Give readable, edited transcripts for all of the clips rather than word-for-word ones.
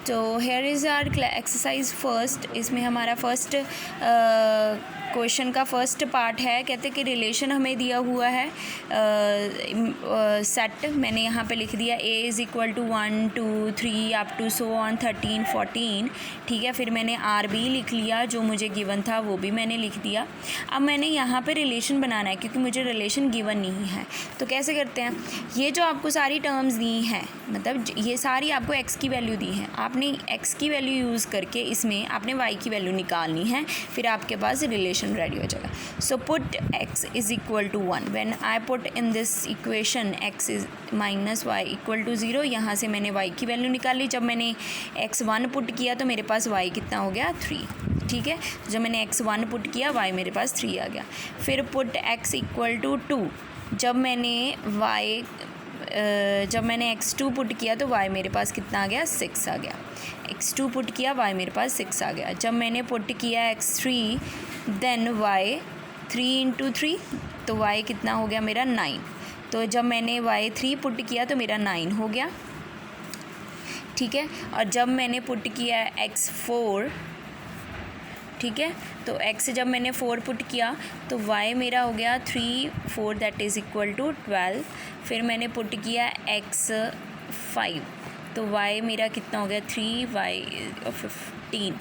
तो here is our exercise first. इसमें हमारा फर्स्ट क्वेश्चन का फर्स्ट पार्ट है। कहते हैं कि रिलेशन हमें दिया हुआ है सेट। मैंने यहाँ पे लिख दिया a is equal to 1 2 3 up to so on 13 14। ठीक है, फिर मैंने आर बी लिख लिया, जो मुझे गिवन था वो भी मैंने लिख दिया। अब मैंने यहाँ पे रिलेशन बनाना है क्योंकि मुझे रिलेशन गिवन नहीं है। तो कैसे करते हैं, ये जो आपको सारी टर्म्स दी हैं, मतलब ये सारी आपको x की वैल्यू दी है, आपने x की वैल्यू यूज़ करके इसमें आपने y की वैल्यू निकालनी है, फिर आपके पास रिलेशन रेडी हो जाएगा। So put x is equal to 1। When I put in this equation x is minus y equal to 0, यहाँ से मैंने y की वैल्यू निकाली। जब मैंने x1 पुट किया तो मेरे पास y कितना हो गया 3। ठीक है, जब मैंने x1 पुट किया y मेरे पास 3 आ गया। फिर पुट x इक्वल टू 2। जब मैंने x2 पुट किया तो y मेरे पास कितना आ गया 6 आ गया। x2 पुट किया y मेरे पास 6 आ गया। जब मैंने पुट किया x3 देन y 3 इंटू 3 तो y कितना हो गया मेरा 9। तो जब मैंने y3 पुट किया तो मेरा 9 हो गया। ठीक है, और जब मैंने पुट किया x4, ठीक है, तो x जब मैंने 4 पुट किया तो y मेरा हो गया 3 4 दैट इज़ इक्वल टू 12। फिर मैंने पुट किया x5 तो y मेरा कितना हो गया 3y 15।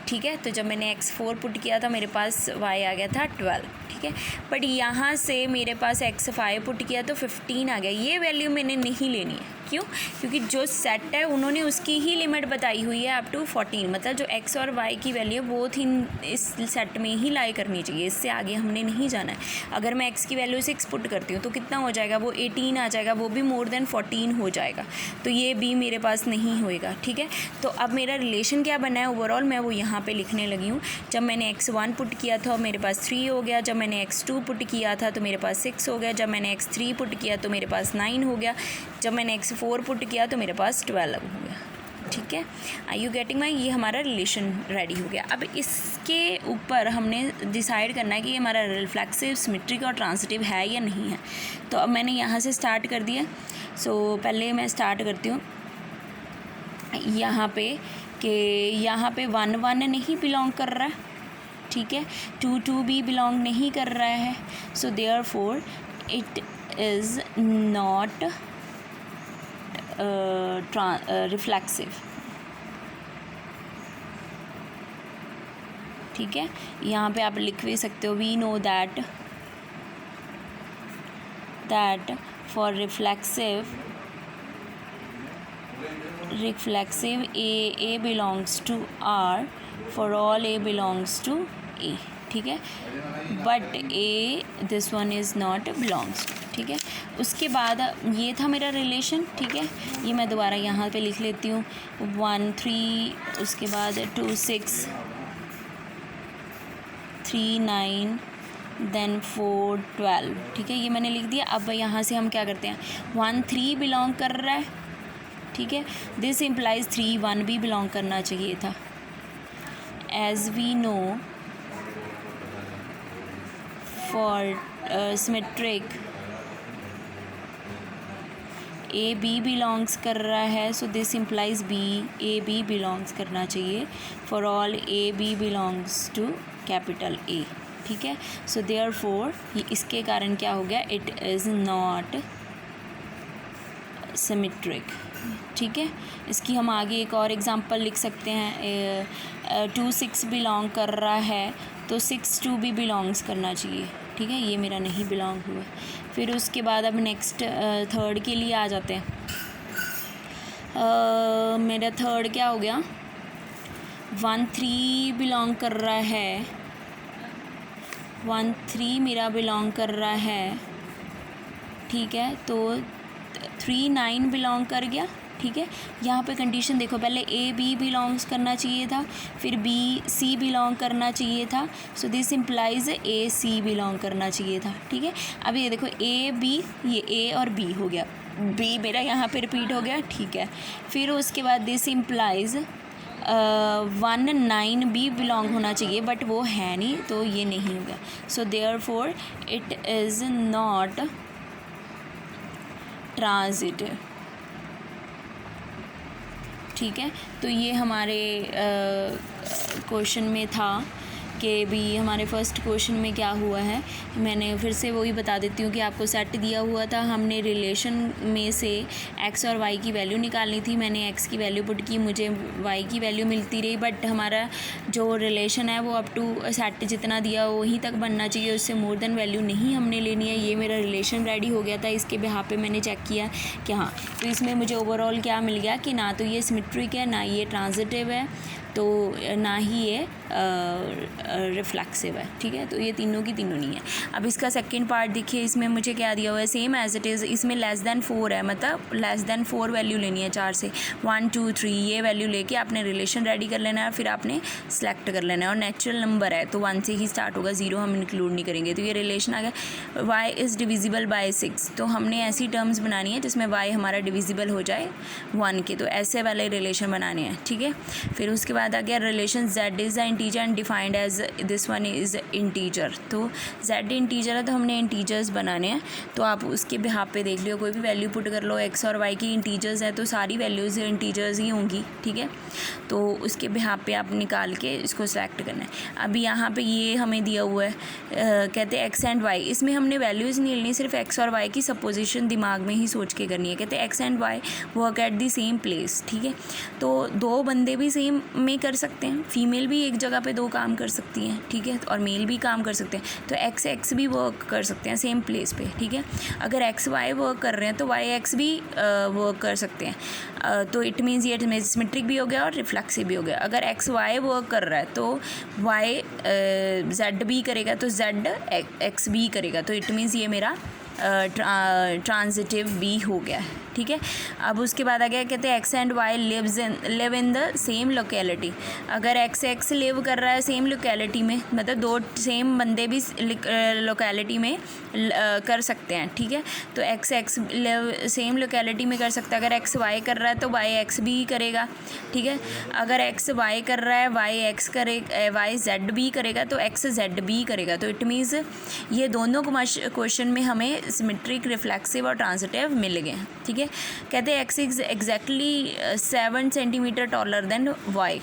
ठीक है, तो जब मैंने x4 पुट किया था मेरे पास y आ गया था 12। ठीक है, बट यहाँ से मेरे पास x5 पुट किया तो 15 आ गया। ये वैल्यू मैंने नहीं लेनी है, क्यों? क्योंकि जो सेट है उन्होंने उसकी ही लिमिट बताई हुई है अप टू 14, मतलब जो x और y की वैल्यू है वो थी इस सेट में ही लाई करनी चाहिए, इससे आगे हमने नहीं जाना है। अगर मैं x की वैल्यू 6 पुट करती हूँ तो कितना हो जाएगा, वो 18 आ जाएगा, वो भी मोर देन 14 हो जाएगा, तो ये भी मेरे पास नहीं होएगा। ठीक है, तो अब मेरा रिलेशन क्या बना है ओवरऑल, मैं वो यहाँ पे लिखने लगी हूँ। जब मैंने x1 पुट किया था मेरे पास 3 हो गया। जब मैंने x2 पुट किया था तो मेरे पास 6 हो गया। जब मैंने x3 पुट किया तो मेरे पास 9 हो गया। जब मैंने x4 पुट किया तो मेरे पास 12 हो गया। ठीक है, आई यू गेटिंग माई? ये हमारा रिलेशन रेडी हो गया। अब इसके ऊपर हमने डिसाइड करना है कि हमारा रिफ्लेक्सिव, सिमेट्रिक और ट्रांजिटिव है या नहीं है। तो अब मैंने यहाँ से स्टार्ट कर दिया। सो पहले मैं स्टार्ट करती हूँ यहाँ पे कि यहाँ पे 1 1 नहीं बिलोंग कर रहा है। ठीक है, 2 2 भी बिलोंग नहीं कर रहा है। So therefore it is not reflexive. ठीक है, यहाँ पे आप लिख भी सकते हो, we know that for reflexive A belongs to R, for all A belongs to A। ठीक है, but A this one is not belongs to. ठीक है, उसके बाद ये था मेरा रिलेशन। ठीक है, ये मैं दोबारा यहाँ पे लिख लेती हूँ, 1 3, उसके बाद 2 6 3 9 देन 4 12। ठीक है, ये मैंने लिख दिया। अब यहाँ से हम क्या करते हैं, 1 3 बिलोंग कर रहा है। ठीक है, दिस इम्प्लाइज 3 1 भी बिलोंग करना चाहिए था। As we know for symmetric a b belongs कर रहा है, so this implies a b belongs करना चाहिए। For all a b belongs to capital a. ठीक है, सो देयरफॉर इसके कारण क्या हो गया, इट इज़ नॉट सिमेट्रिक। ठीक है, इसकी हम आगे एक और एग्जांपल लिख सकते हैं। 2 6 बिलोंग कर रहा है तो 6 2 भी बिलोंग्स करना चाहिए। ठीक है, ये मेरा नहीं बिलोंग हुआ। फिर उसके बाद अब नेक्स्ट थर्ड के लिए आ जाते हैं। मेरा थर्ड क्या हो गया, 1 3 बिलोंग कर रहा है, 1 3 मेरा बिलोंग कर रहा है। ठीक है, तो 3 9 बिलोंग कर गया। ठीक है, यहाँ पे कंडीशन देखो, पहले ए बी बिलोंग्स करना चाहिए था, फिर बी सी बिलोंग करना चाहिए था। So this implies a c belong करना चाहिए था। ठीक है, अब ये देखो ए बी, ये ए और बी हो गया, बी मेरा यहाँ पे रिपीट हो गया। ठीक है, फिर उसके बाद दिस इम्प्लाइज 1 9 भी बिलोंग होना चाहिए, बट वो है नहीं, तो ये नहीं होगा। सो therefore it is not transitive. ठीक है। तो ये हमारे क्वेश्चन में था कि भी हमारे फर्स्ट क्वेश्चन में क्या हुआ है। मैंने फिर से वही बता देती हूँ कि आपको सेट दिया हुआ था, हमने रिलेशन में से एक्स और वाई की वैल्यू निकालनी थी। मैंने एक्स की वैल्यू पुट की, मुझे वाई की वैल्यू मिलती रही, बट हमारा जो रिलेशन है वो अप टू सेट जितना दिया वहीं तक बनना चाहिए, उससे मोर देन वैल्यू नहीं हमने लेनी है। ये मेरा रिलेशन रेडी हो गया था, इसके बिहाफ पे मैंने चेक किया कि हाँ, तो इसमें मुझे ओवरऑल क्या मिल गया कि ना तो ये सिमेट्रिक है, ना ये ट्रांजिटिव है, तो ना ही ये रिफ्लेक्सिव है। ठीक है, तो ये तीनों की तीनों नहीं है। अब इसका सेकंड पार्ट देखिए, इसमें मुझे क्या दिया हुआ है, सेम एज इट इज़। इसमें लेस दैन 4 है, मतलब लेस दैन 4 वैल्यू लेनी है 4 से। 1 2 3 ये वैल्यू लेके आपने रिलेशन रेडी कर लेना है, फिर आपने सेलेक्ट कर लेना है। और नेचुरल नंबर है तो 1 से ही स्टार्ट होगा, 0 हम इंक्लूड नहीं करेंगे। तो ये रिलेशन आ गया। y इज़ डिविजिबल बाय 6, तो हमने ऐसी टर्म्स बनानी है जिसमें y हमारा डिविजिबल हो जाए 1 के, तो ऐसे वाले रिलेशन बनाने हैं। ठीक है, फिर उसके बाद आ गया relation z is the integer and defined as this one is integer. तो z इंटीजर है तो हमने इंटीजर्स बनाने हैं। तो आप उसके बिहाफ पे देख लियो, कोई भी वैल्यू पुट कर लो, x और y की इंटीजर्स है तो सारी वैल्यूज़ इंटीजर्स ही होंगी। ठीक है, तो उसके बिहाफ पे आप निकाल के इसको सेलेक्ट करना है। अब यहाँ पे ये हमें दिया हुआ है, कहते हैं x एंड y, इसमें हमने वैल्यूज़ नहीं लेनी, सिर्फ x और y की सपोजिशन दिमाग में ही सोच के करनी है। कहते हैं x and y work at the same place. ठीक है, तो दो बंदे भी सेम में कर सकते हैं, फीमेल भी एक जगह पे 2 काम कर सकती हैं। ठीक है, और मेल भी काम कर सकते हैं, तो x भी वर्क कर सकते हैं सेम प्लेस पे। ठीक है, अगर x y वर्क कर रहे हैं तो y x भी वर्क कर सकते हैं। तो इट मीन्स ये सिमेट्रिक भी हो गया और रिफ्लेक्सिव भी हो गया। अगर x y वर्क कर रहा है तो y z भी करेगा, तो z x भी करेगा, तो इट मीन्स ये मेरा ट्रांजिटिव भी हो गया है। ठीक है, अब उसके बाद आ गया, कहते हैं x and y live in the same locality. अगर x लिव कर रहा है सेम लोकेलिटी में, मतलब 2 सेम बंदे भी लोकेलिटी में कर सकते हैं। ठीक है, तो x लिव सेम लोकेलिटी में कर सकता है। अगर x y कर रहा है तो y x भी करेगा। ठीक है, अगर x y कर रहा है y z भी करेगा, तो x z भी करेगा। तो इट मीन्स ये दोनों क्वेश्चन में हमें सिमेट्रिक, रिफ्लेक्सिव और ट्रांजिटिव मिल गए। ठीक है, कहते हैं x is exactly 7 centimetre taller than y,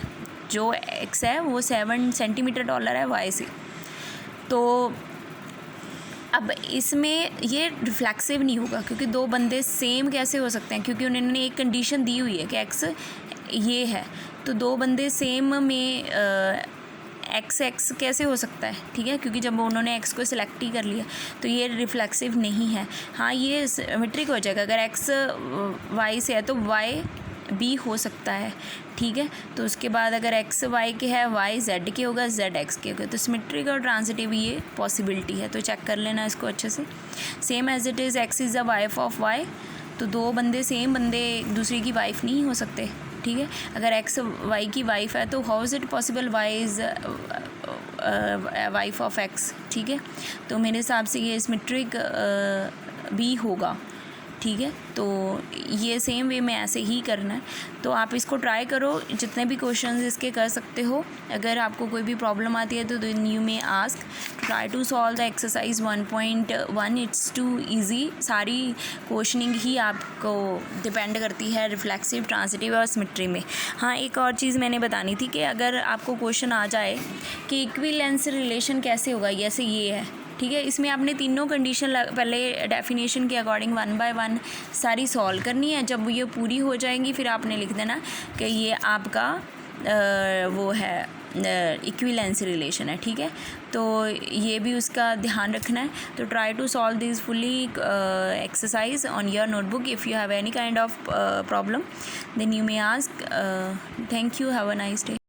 जो x है वो 7 सेंटीमीटर टॉलर है y से। तो अब इसमें ये रिफ्लेक्सिव नहीं होगा, क्योंकि 2 बंदे सेम कैसे हो सकते हैं, क्योंकि उन्होंने एक कंडीशन दी हुई है कि x ये है, तो 2 बंदे सेम में x कैसे हो सकता है। ठीक है, क्योंकि जब उन्होंने x को सिलेक्ट ही कर लिया, तो ये रिफ्लेक्सिव नहीं है। हाँ, ये सिमेट्रिक हो जाएगा, अगर x y से है तो y भी हो सकता है। ठीक है, तो उसके बाद अगर x y के है, y z के होगा, z x के होगा, तो सिमेट्रिक और ट्रांजिटिव ये पॉसिबिलिटी है। तो चेक कर लेना इसको अच्छे से। Same as it is x is the wife of y, तो 2 बंदे सेम बंदे दूसरे की वाइफ नहीं हो सकते। ठीक है, अगर x y की वाइफ है तो how is it possible y is wife of x। ठीक है, तो मेरे हिसाब से ये सिमेट्रिक भी होगा। ठीक है, तो ये सेम वे में ऐसे ही करना है। तो आप इसको ट्राई करो, जितने भी क्वेश्चंस इसके कर सकते हो। अगर आपको कोई भी प्रॉब्लम आती है तो you may ask, try to solve the exercise 1.1, it's too easy. सारी क्वेश्चनिंग ही आपको डिपेंड करती है रिफ्लेक्सिव, ट्रांजिटिव और सिमेट्री में। हाँ, एक और चीज़ मैंने बतानी थी कि अगर आपको क्वेश्चन आ जाए कि इक्विवेलेंस रिलेशन कैसे होगा, जैसे ये है। ठीक है, इसमें आपने तीनों कंडीशन पहले डेफिनेशन के अकॉर्डिंग 1 बाय 1 सारी सॉल्व करनी है। जब ये पूरी हो जाएंगी फिर आपने लिख देना कि ये आपका वो है इक्विवेलेंस रिलेशन है। ठीक है, तो ये भी उसका ध्यान रखना है। तो try to solve this fully exercise on your notebook. If you have any kind of problem then you may ask. Thank you, have a nice day.